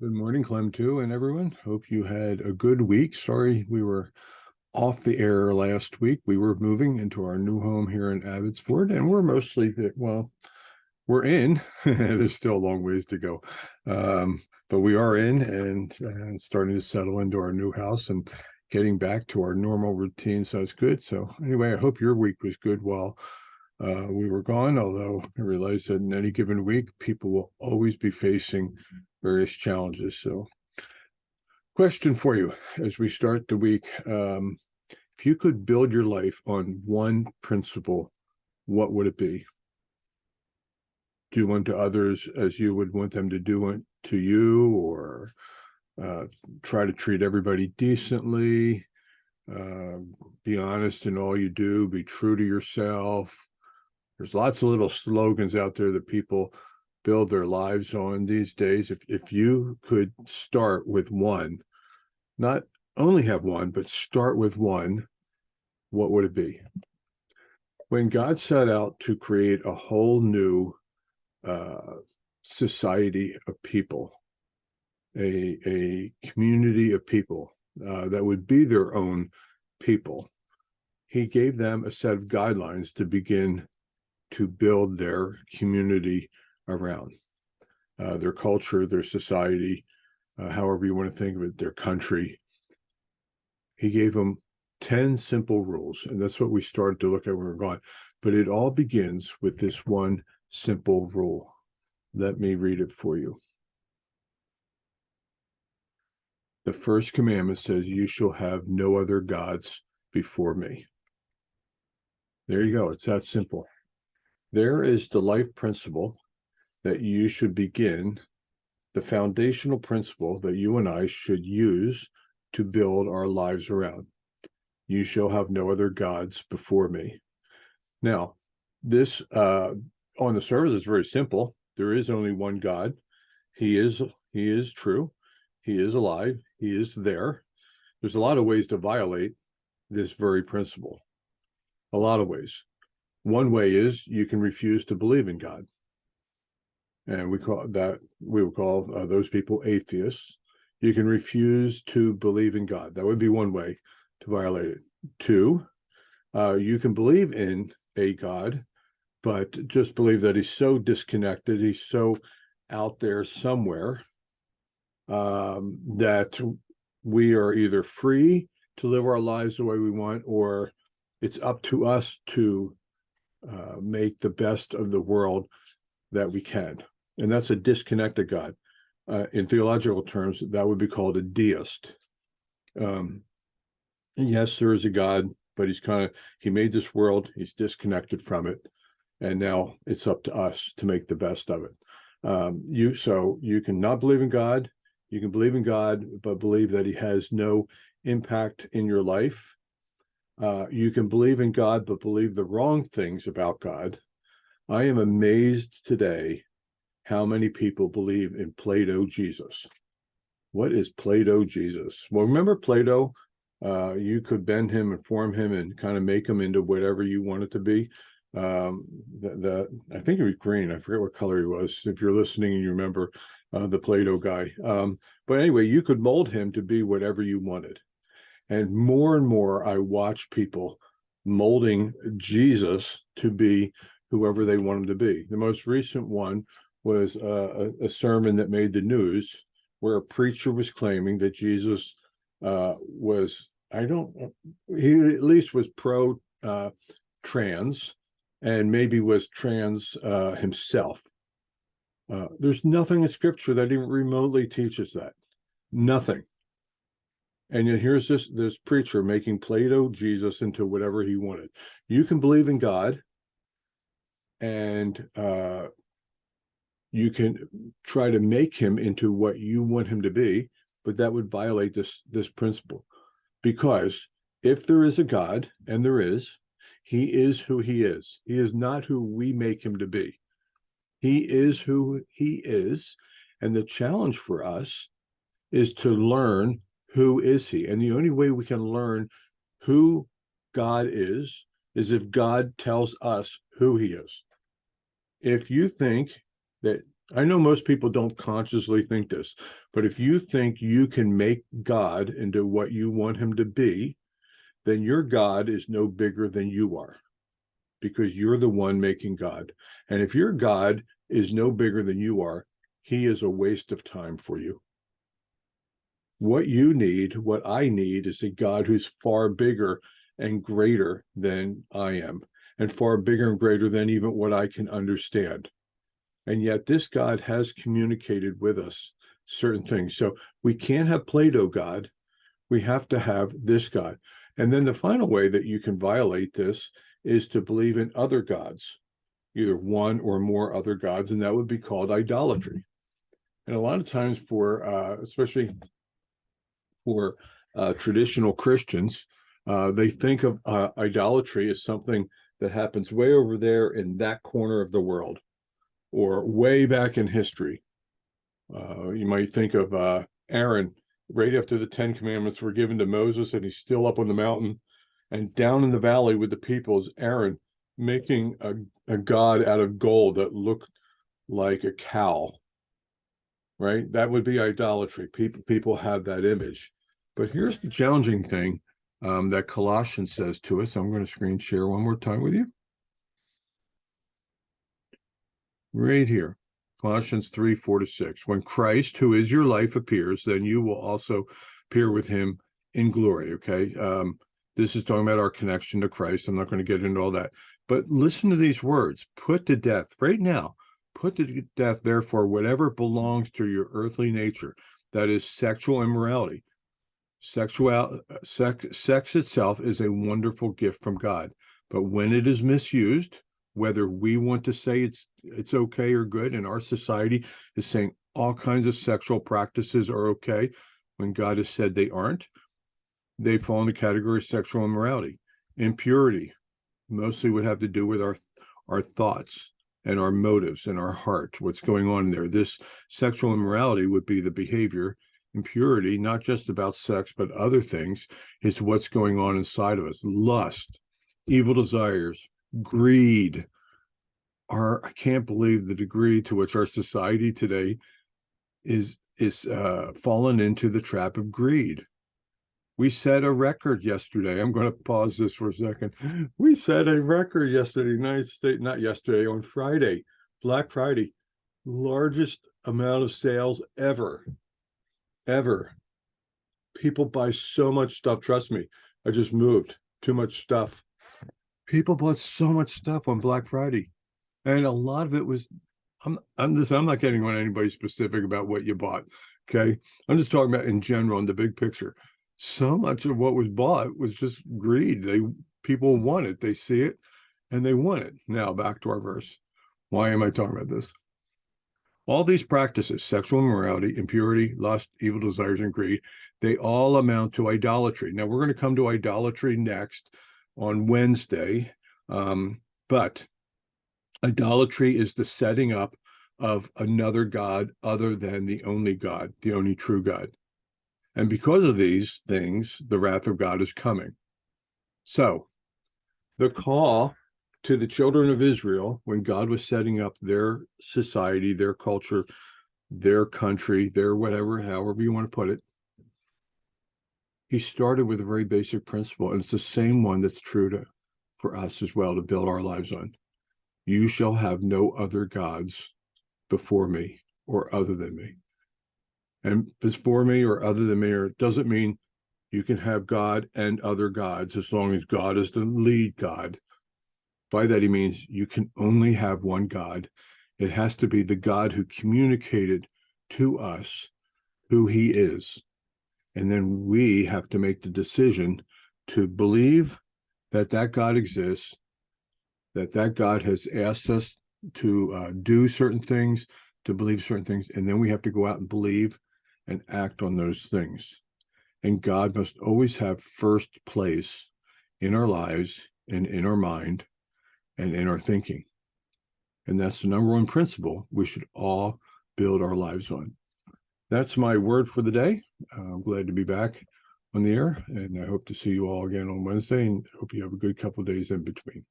Good morning, Clem, too, and everyone. Hope you had a good week. Sorry we were off the air last week. We were moving into our new home here in Abbotsford, and we're mostly, well, we're in. There's still a long ways to go. But we are in and starting to settle into our new house and getting back to our normal routine. So it's good. So anyway, I hope your week was good while we were gone, although I realize that in any given week, people will always be facing various challenges. So question for you as we start the week. If you could build your life on one principle, what would it be? Do unto others as you would want them to do it to you, or try to treat everybody decently, be honest in all you do, be true to yourself. There's lots of little slogans out there that people build their lives on these days. If you could start with one, not only have one, but start with one, what would it be? When God set out to create a whole new society of people, a community of people that would be their own people, he gave them a set of guidelines to begin to build their community around, their culture, their society, however you want to think of it, their country. He gave them 10 simple rules, and that's what we started to look at when we were gone. But it all begins with this one simple rule. Let me read it for you. The first commandment says, "You shall have no other gods before me." There you go. It's that simple. There is the life principle that you should begin, the foundational principle that you and I should use to build our lives around. You shall have no other gods before me. Now, this on the surface is very simple. There is only one God. He is true. He is alive. He is there. There's a lot of ways to violate this very principle. A lot of ways. One way is you can refuse to believe in God. And we would call those people atheists. You can refuse to believe in God. That would be one way to violate it. Two, you can believe in a God, but just believe that he's so disconnected, he's so out there somewhere, that we are either free to live our lives the way we want, or it's up to us to make the best of the world that we can. And that's a disconnected God. In theological terms, that would be called a deist. Yes, there is a God, but he made this world, he's disconnected from it, and now it's up to us to make the best of it. So you can not believe in God, you can believe in God, but believe that he has no impact in your life. You can believe in God, but believe the wrong things about God. I am amazed today how many people believe in Plato Jesus. What is Plato Jesus? Well, remember Plato? You could bend him and form him and kind of make him into whatever you want it to be. I think he was green. I forget what color he was. If you're listening and you remember the Plato guy. But anyway, you could mold him to be whatever you wanted. And more, I watch people molding Jesus to be whoever they want him to be. The most recent one was a sermon that made the news where a preacher was claiming that Jesus was, he at least was pro-trans and maybe was trans himself. There's nothing in scripture that even remotely teaches that. Nothing. And yet here's this preacher making Plato Jesus into whatever he wanted. You can believe in God, and you can try to make him into what you want him to be, but that would violate this principle. Because if there is a God, and there is, he is who he is. He is not who we make him to be. He is who he is. And the challenge for us is to learn who is he. And the only way we can learn who God is if God tells us who he is. If you think that I know most people don't consciously think this, but if you think you can make God into what you want him to be, then your God is no bigger than you are, because you're the one making God. And if your God is no bigger than you are, he is a waste of time for you. What you need, what I need, is a God who's far bigger and greater than I am, and far bigger and greater than even what I can understand. And yet this God has communicated with us certain things. So we can't have Plato God. We have to have this God. And then the final way that you can violate this is to believe in other gods, either one or more other gods, and that would be called idolatry. And a lot of times especially for traditional Christians, they think of idolatry as something that happens way over there in that corner of the world, or way back in history. You might think of Aaron right after the Ten Commandments were given to Moses, and he's still up on the mountain, and down in the valley with the people is Aaron making a god out of gold that looked like a cow, right? That would be idolatry. People have that image. But here's the challenging thing that Colossians says to us. I'm going to screen share one more time with you. Right here. Colossians 3:4-6. When Christ, who is your life, appears, then you will also appear with him in glory. Okay. This is talking about our connection to Christ. I'm not going to get into all that. But listen to these words. Put to death right now. Put to death, therefore, whatever belongs to your earthly nature, that is sexual immorality. Sex itself is a wonderful gift from God. But when it is misused, whether we want to say it's okay or good, and our society is saying all kinds of sexual practices are okay when God has said they aren't, they fall in the category of sexual immorality. Impurity mostly would have to do with our thoughts and our motives and our heart, what's going on there. This sexual immorality would be the behavior. Impurity, not just about sex, but other things, is what's going on inside of us. Lust, evil desires, greed. I can't believe the degree to which our society today is fallen into the trap of greed. We set a record yesterday. I'm going to pause this for a second. We set a record yesterday, United States, not yesterday, on Friday, Black Friday, largest amount of sales ever. People buy so much stuff. Trust me, I just moved. Too much stuff. People bought so much stuff on Black Friday, and a lot of it was. I'm not getting on anybody specific about what you bought. Okay, I'm just talking about in general in the big picture. So much of what was bought was just greed. People want it. They see it, and they want it. Now back to our verse. Why am I talking about this? All these practices, sexual immorality, impurity, lust, evil desires, and greed, they all amount to idolatry. Now, we're going to come to idolatry next on Wednesday, but idolatry is the setting up of another God other than the only God, the only true God. And because of these things, the wrath of God is coming. So, the call to the children of Israel, when God was setting up their society, their culture, their country, their whatever, however you want to put it, he started with a very basic principle, and it's the same one that's true for us as well to build our lives on. You shall have no other gods before me or other than me. And before me or other than me doesn't mean you can have God and other gods as long as God is the lead God. By that he means you can only have one God. It has to be the God who communicated to us who he is. And then we have to make the decision to believe that God exists, that God has asked us to do certain things, to believe certain things, and then we have to go out and believe and act on those things. And God must always have first place in our lives and in our mind and in our thinking. And that's the number one principle we should all build our lives on. That's my word for the day. I'm glad to be back on the air, and I hope to see you all again on Wednesday, and hope you have a good couple of days in between.